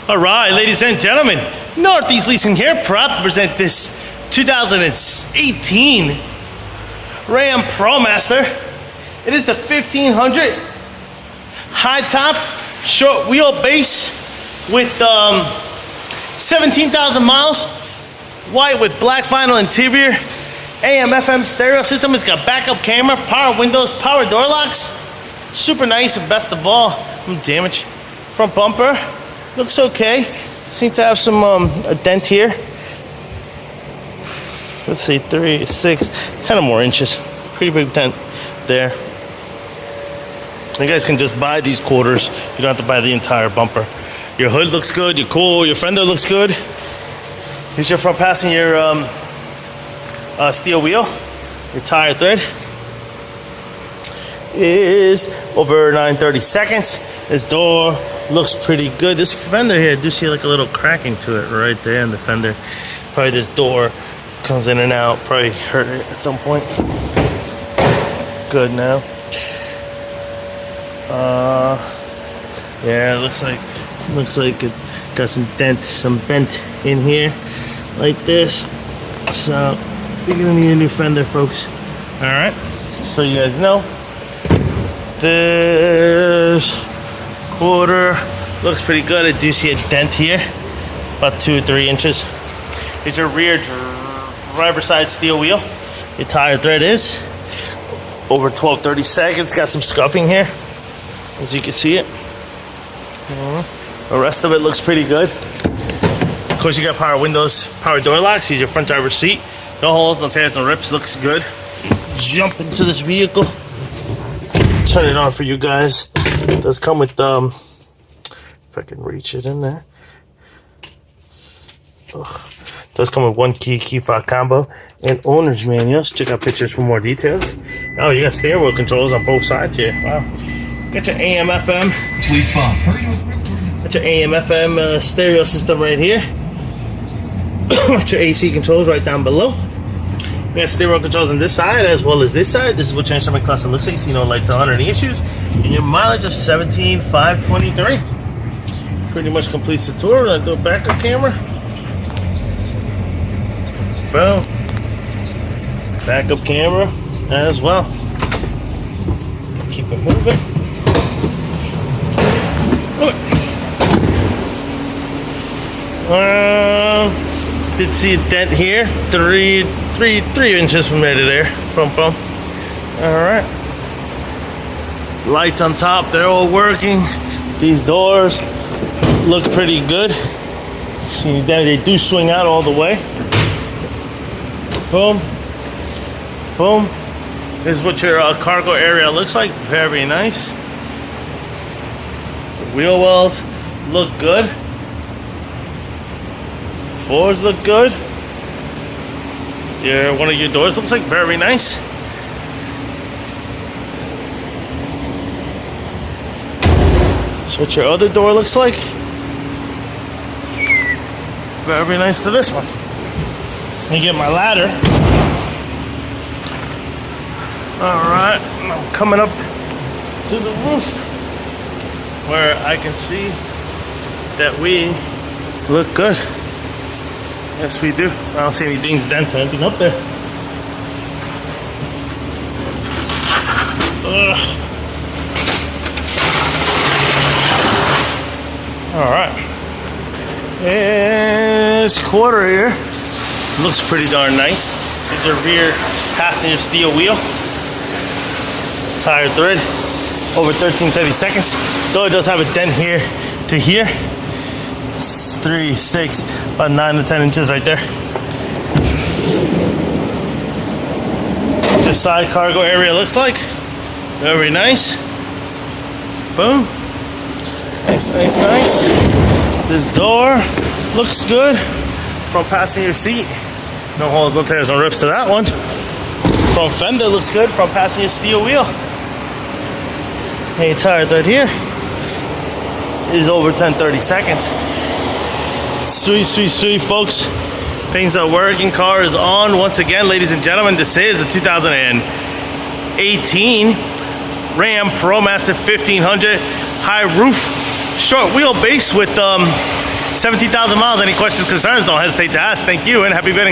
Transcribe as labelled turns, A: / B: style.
A: All right, ladies and gentlemen, Northeast Leasing here, proud to present this 2018 Ram ProMaster. It is the 1500 high top, short wheelbase with 17,000 miles, white with black vinyl interior, AM/FM stereo system. It's got backup camera, power windows, power door locks. Super nice, and best of all, no damage. Front bumper looks okay. Seems to have some a dent here. Let's see, 3, 6, 10 or more inches. Pretty big dent there. You guys can just buy these quarters. You don't have to buy the entire bumper. Your hood looks good. Your fender looks good. Here's your front passenger steel wheel. Your tire thread is over 9/32. This door looks pretty good. This fender here, I do see like a little cracking to it right there in the fender. Probably this door comes in and out. Probably hurt it at some point. Good now. Yeah, it looks like it got some dents, some bent in here, like this. So you're gonna need a new fender, folks. All right. So you guys know, this quarter looks pretty good. I do see a dent here, about 2 or 3 inches. Here's your rear driver's side steel wheel. Your tire thread is over 12/32. Got some scuffing here, as you can see it. The rest of it looks pretty good. Of course, you got power windows, power door locks. Here's your front driver's seat. No holes, no tears, no rips. Looks good. Jump into this vehicle. Turn it on for you guys. It does come with if I can reach it in there. It does come with 1 key fob combo and owner's manuals. Check out pictures for more details. Oh, you got steering wheel controls on both sides here. Wow. Got your AM/FM. Got your AM/FM stereo system right here. Got your AC controls right down below. We got steering wheel controls on this side as well as this side. This is what your instrument cluster looks like. See no lights on or any issues. And your mileage of 17,523. Pretty much completes the tour. I'll do a backup camera. Boom. Backup camera as well. Keep it moving. Did see a dent here. 3 inches from there to there. Bum bum. Alright. Lights on top, they're all working. These doors look pretty good. See, they do swing out all the way. Boom. Boom. This is what your cargo area looks like. Very nice. The wheel wells look good. Floors look good. One of your doors looks like very nice. That's what your other door looks like. Very nice to this one. Let me get my ladder. Alright, I'm coming up to the roof where I can see that we look good. Yes, we do. I don't see any dings, dents, or anything up there. Alright. This quarter here looks pretty darn nice. There's your rear passenger steel wheel. Tire thread over 13/32. Though it does have a dent here to here. 3, 6, about 9 to 10 inches right there. What the side cargo area looks like. Very nice. Boom. Nice, nice, nice. This door looks good. Front passenger seat. No holes, no tears, no rips to that one. Front fender looks good. Front passenger steel wheel. Hey, tire right here is over 10/32. Sweet, sweet, sweet, folks. Things are working. Car is on. Once again, ladies and gentlemen, this is a 2018 Ram ProMaster 1500 high roof, short wheelbase with 17,000 miles. Any questions, concerns, don't hesitate to ask. Thank you and happy bidding.